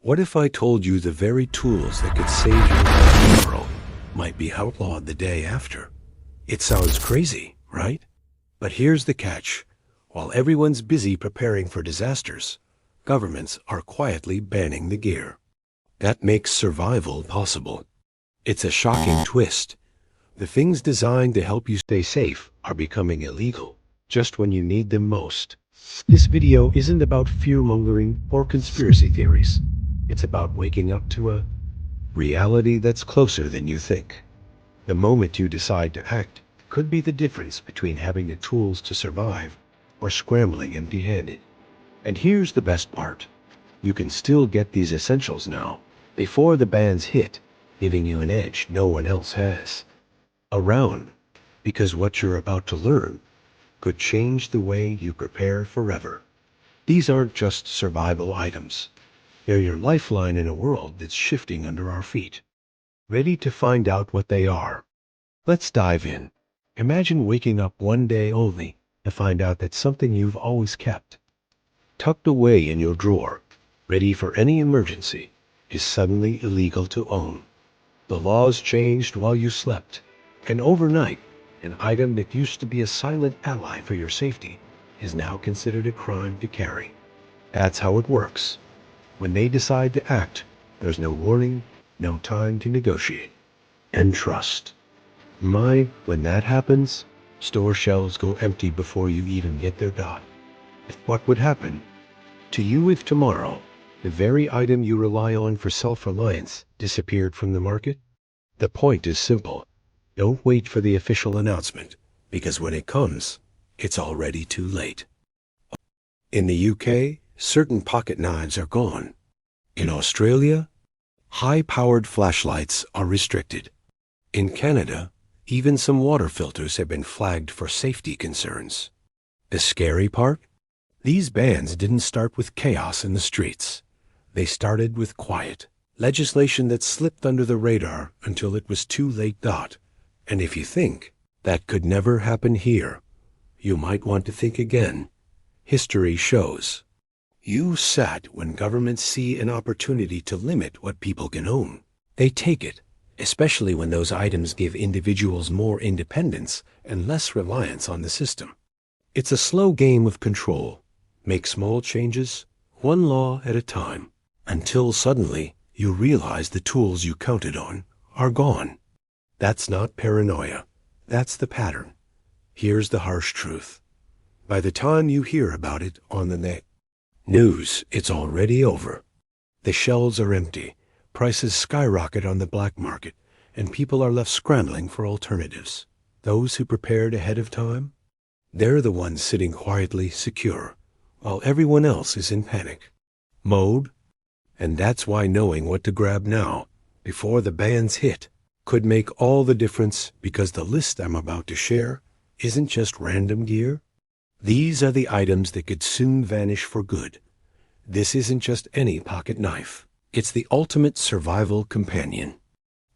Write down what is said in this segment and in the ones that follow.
What if I told you the very tools that could save your life tomorrow might be outlawed the day after? It sounds crazy, right? But here's the catch. While everyone's busy preparing for disasters, governments are quietly banning the gear. That makes survival possible. It's a shocking twist. The things designed to help you stay safe are becoming illegal, just when you need them most. This video isn't about fear-mongering or conspiracy theories. It's about waking up to a reality that's closer than you think. The moment you decide to act could be the difference between having the tools to survive or scrambling empty-handed. And here's the best part. You can still get these essentials now, before the bans hit, giving you an edge no one else has around, because what you're about to learn could change the way you prepare forever. These aren't just survival items. They're your lifeline in a world that's shifting under our feet. Ready to find out what they are? Let's dive in. Imagine waking up one day only to find out that something you've always kept, tucked away in your drawer, ready for any emergency, is suddenly illegal to own. The laws changed while you slept, and overnight, an item that used to be a silent ally for your safety is now considered a crime to carry. That's how it works. When they decide to act, there's no warning, no time to negotiate. And trust. When that happens, store shelves go empty before you even get their dot. What would happen to you if tomorrow the very item you rely on for self-reliance disappeared from the market? The point is simple. Don't wait for the official announcement, because when it comes, it's already too late. In the UK, certain pocket knives are gone. In Australia, high-powered flashlights are restricted. In Canada, even some water filters have been flagged for safety concerns. The scary part? These bans didn't start with chaos in the streets. They started with quiet legislation that slipped under the radar until it was too late. And if you think that could never happen here, you might want to think again. History shows you sat when governments see an opportunity to limit what people can own. They take it, especially when those items give individuals more independence and less reliance on the system. It's a slow game of control. Make small changes, one law at a time, until suddenly you realize the tools you counted on are gone. That's not paranoia. That's the pattern. Here's the harsh truth. By the time you hear about it on the news, it's already over. The shelves are empty, prices skyrocket on the black market, and people are left scrambling for alternatives. Those who prepared ahead of time, they're the ones sitting quietly secure, while everyone else is in panic mode. And that's why knowing what to grab now, before the bans hit, could make all the difference, because the list I'm about to share isn't just random gear. These are the items that could soon vanish for good. This isn't just any pocket knife. It's the ultimate survival companion.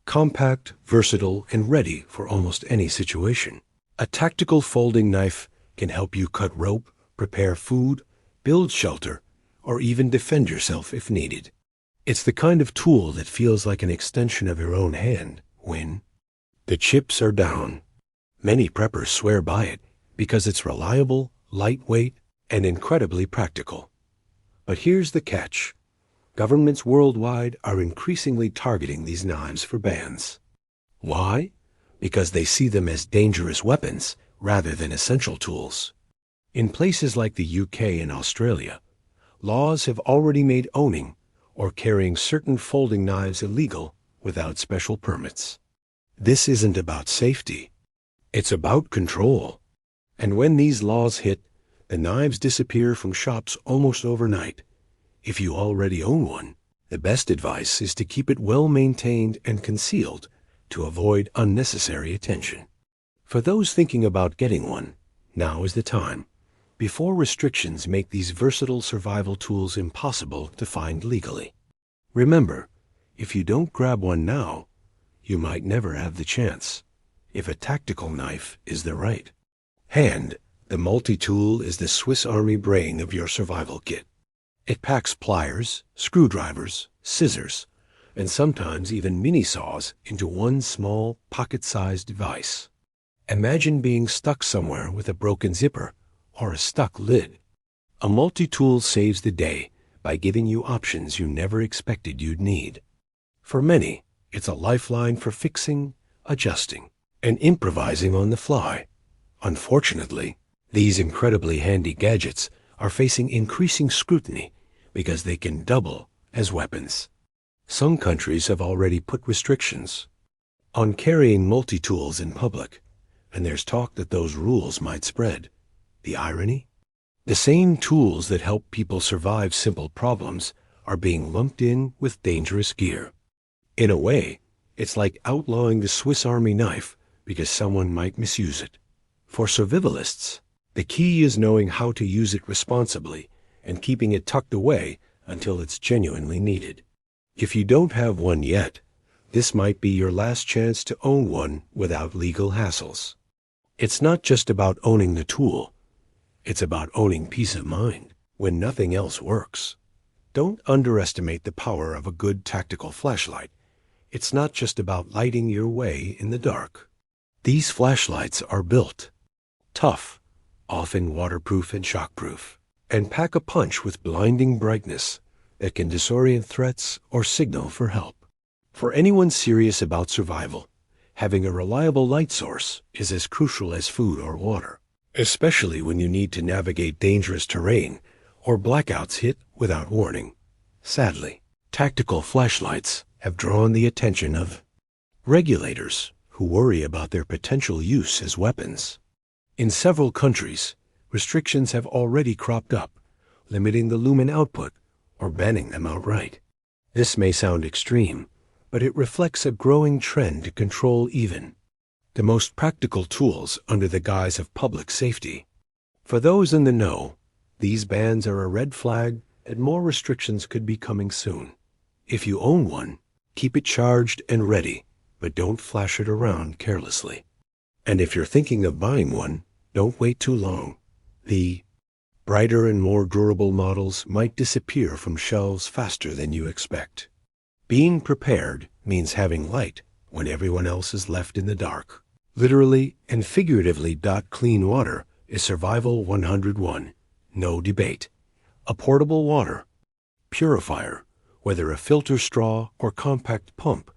Compact, versatile, and ready for almost any situation. A tactical folding knife can help you cut rope, prepare food, build shelter, or even defend yourself if needed. It's the kind of tool that feels like an extension of your own hand when the chips are down. Many preppers swear by it because it's reliable, lightweight, and incredibly practical. But here's the catch. Governments worldwide are increasingly targeting these knives for bans. Why? Because they see them as dangerous weapons rather than essential tools. In places like the UK and Australia, laws have already made owning or carrying certain folding knives illegal without special permits. This isn't about safety. It's about control. And when these laws hit, the knives disappear from shops almost overnight. If you already own one, the best advice is to keep it well maintained and concealed to avoid unnecessary attention. For those thinking about getting one, now is the time, before restrictions make these versatile survival tools impossible to find legally. Remember, if you don't grab one now, you might never have the chance, if a tactical knife is the right hand. The multi-tool is the Swiss Army brain of your survival kit. It packs pliers, screwdrivers, scissors, and sometimes even mini saws into one small, pocket-sized device. Imagine being stuck somewhere with a broken zipper or a stuck lid. A multi-tool saves the day by giving you options you never expected you'd need. For many, it's a lifeline for fixing, adjusting, and improvising on the fly. Unfortunately, these incredibly handy gadgets are facing increasing scrutiny because they can double as weapons. Some countries have already put restrictions on carrying multi-tools in public, and there's talk that those rules might spread. The irony? The same tools that help people survive simple problems are being lumped in with dangerous gear. In a way, it's like outlawing the Swiss Army knife because someone might misuse it. For survivalists, the key is knowing how to use it responsibly and keeping it tucked away until it's genuinely needed. If you don't have one yet, this might be your last chance to own one without legal hassles. It's not just about owning the tool. It's about owning peace of mind when nothing else works. Don't underestimate the power of a good tactical flashlight. It's not just about lighting your way in the dark. These flashlights are built tough, often waterproof and shockproof, and pack a punch with blinding brightness that can disorient threats or signal for help. For anyone serious about survival, having a reliable light source is as crucial as food or water, especially when you need to navigate dangerous terrain or blackouts hit without warning. Sadly, tactical flashlights have drawn the attention of regulators who worry about their potential use as weapons. In several countries, restrictions have already cropped up, limiting the lumen output or banning them outright. This may sound extreme, but it reflects a growing trend to control even the most practical tools under the guise of public safety. For those in the know, these bans are a red flag and more restrictions could be coming soon. If you own one, keep it charged and ready, but don't flash it around carelessly. And if you're thinking of buying one, don't wait too long. The brighter and more durable models might disappear from shelves faster than you expect. Being prepared means having light when everyone else is left in the dark. Literally and figuratively, clean water is survival 101. No debate. A portable water purifier, whether a filter straw or compact pump,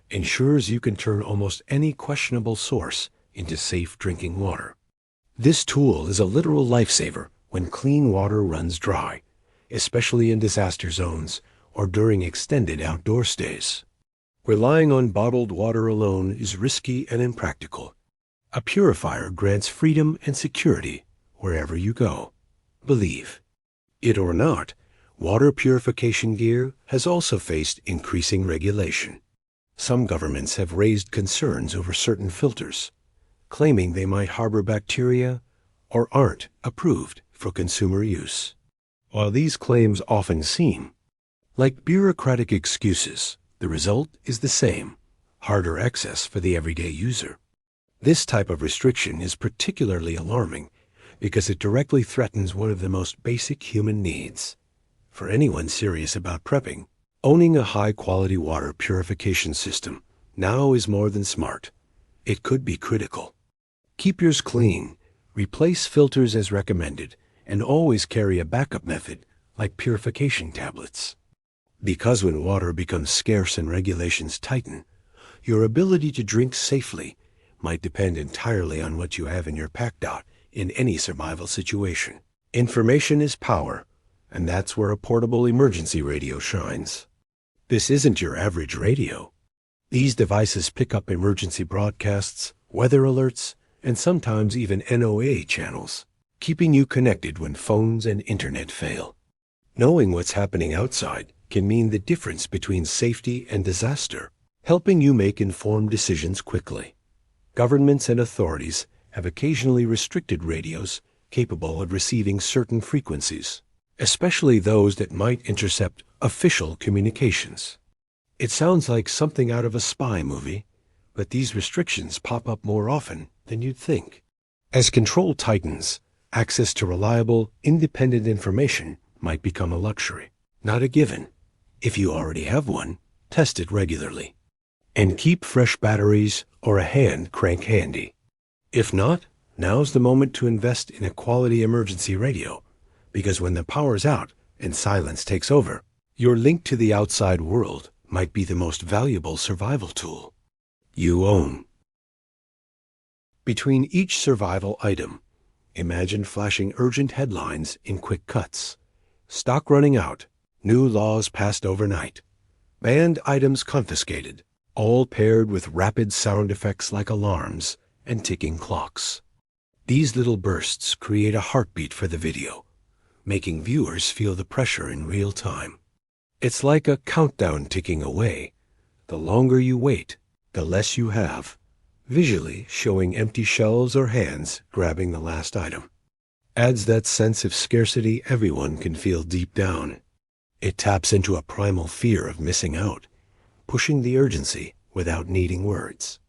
ensures you can turn almost any questionable source into safe drinking water. This tool is a literal lifesaver when clean water runs dry, especially in disaster zones or during extended outdoor stays. Relying on bottled water alone is risky and impractical. A purifier grants freedom and security wherever you go. Believe it or not, water purification gear has also faced increasing regulation. Some governments have raised concerns over certain filters, claiming they might harbor bacteria or aren't approved for consumer use. While these claims often seem like bureaucratic excuses, the result is the same: harder access for the everyday user. This type of restriction is particularly alarming because it directly threatens one of the most basic human needs. For anyone serious about prepping, owning a high-quality water purification system now is more than smart. It could be critical. Keep yours clean, replace filters as recommended, and always carry a backup method like purification tablets. Because when water becomes scarce and regulations tighten, your ability to drink safely might depend entirely on what you have in your pack dot in any survival situation. Information is power, and that's where a portable emergency radio shines. This isn't your average radio. These devices pick up emergency broadcasts, weather alerts, and sometimes even NOAA channels, keeping you connected when phones and internet fail. Knowing what's happening outside can mean the difference between safety and disaster, helping you make informed decisions quickly. Governments and authorities have occasionally restricted radios capable of receiving certain frequencies, especially those that might intercept official communications. It sounds like something out of a spy movie, but these restrictions pop up more often than you'd think. As control tightens, access to reliable, independent information might become a luxury, not a given. If you already have one, test it regularly. And keep fresh batteries or a hand crank handy. If not, now's the moment to invest in a quality emergency radio, because when the power's out and silence takes over, your link to the outside world might be the most valuable survival tool you own. Between each survival item, imagine flashing urgent headlines in quick cuts. Stock running out, new laws passed overnight, banned items confiscated, all paired with rapid sound effects like alarms and ticking clocks. These little bursts create a heartbeat for the video, making viewers feel the pressure in real time. It's like a countdown ticking away. The longer you wait, the less you have, visually showing empty shelves or hands grabbing the last item. Adds that sense of scarcity everyone can feel deep down. It taps into a primal fear of missing out, pushing the urgency without needing words.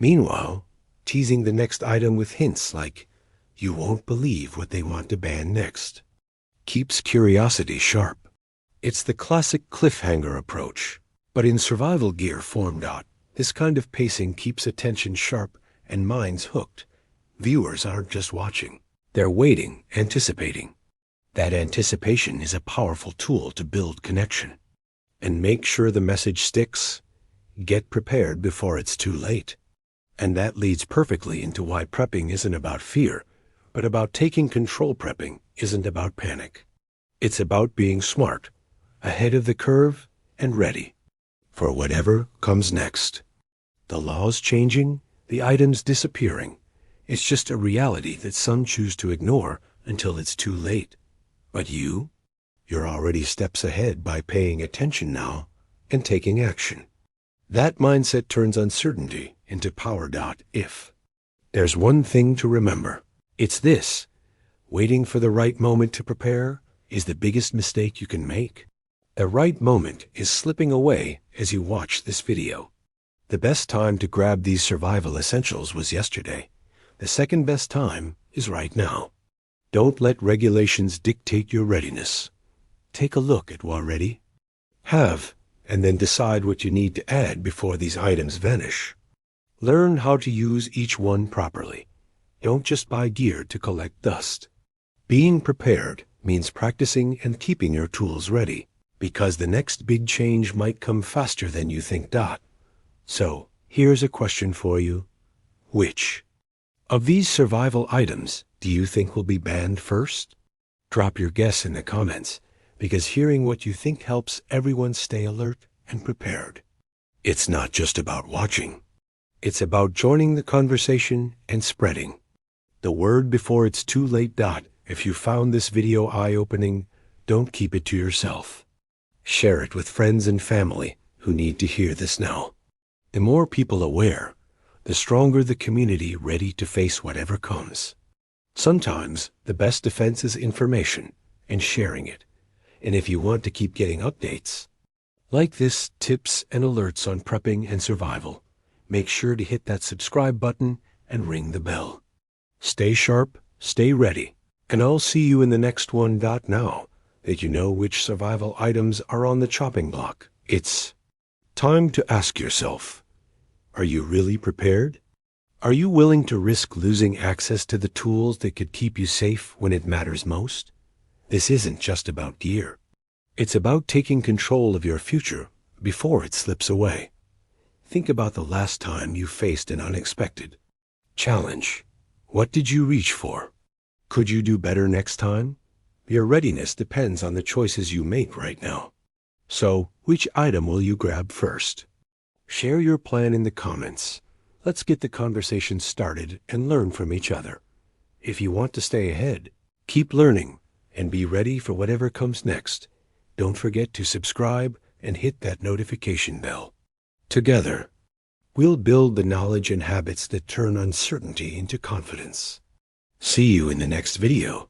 Meanwhile, teasing the next item with hints like, "You won't believe what they want to ban next," keeps curiosity sharp. It's the classic cliffhanger approach, but in survival gear form. This kind of pacing keeps attention sharp and minds hooked. Viewers aren't just watching, they're waiting, anticipating. That anticipation is a powerful tool to build connection. And make sure the message sticks. Get prepared before it's too late. And that leads perfectly into why prepping isn't about fear, but about taking control. Prepping isn't about panic. It's about being smart, ahead of the curve, and ready for whatever comes next. The laws changing, the items disappearing. It's just a reality that some choose to ignore until it's too late. But you're already steps ahead by paying attention now and taking action. That mindset turns uncertainty into power. If there's one thing to remember, it's this: waiting for the right moment to prepare is the biggest mistake you can make. The right moment is slipping away as you watch this video. The best time to grab these survival essentials was yesterday. The second best time is right now. Don't let regulations dictate your readiness. Take a look at what ready have, and then decide what you need to add before these items vanish. Learn how to use each one properly. Don't just buy gear to collect dust. Being prepared means practicing and keeping your tools ready, because the next big change might come faster than you think. So, here's a question for you. Which of these survival items do you think will be banned first? Drop your guess in the comments, because hearing what you think helps everyone stay alert and prepared. It's not just about watching. It's about joining the conversation and spreading the word before it's too late. If you found this video eye-opening, don't keep it to yourself. Share it with friends and family who need to hear this now. The more people aware, the stronger the community ready to face whatever comes. Sometimes the best defense is information and sharing it. And if you want to keep getting updates like this, tips and alerts on prepping and survival, make sure to hit that subscribe button and ring the bell. Stay sharp, stay ready, and I'll see you in the next one. Now that you know which survival items are on the chopping block, it's time to ask yourself, are you really prepared? Are you willing to risk losing access to the tools that could keep you safe when it matters most? This isn't just about gear. It's about taking control of your future before it slips away. Think about the last time you faced an unexpected challenge. What did you reach for? Could you do better next time? Your readiness depends on the choices you make right now. So, which item will you grab first? Share your plan in the comments. Let's get the conversation started and learn from each other. If you want to stay ahead, keep learning and be ready for whatever comes next. Don't forget to subscribe and hit that notification bell. Together, we'll build the knowledge and habits that turn uncertainty into confidence. See you in the next video.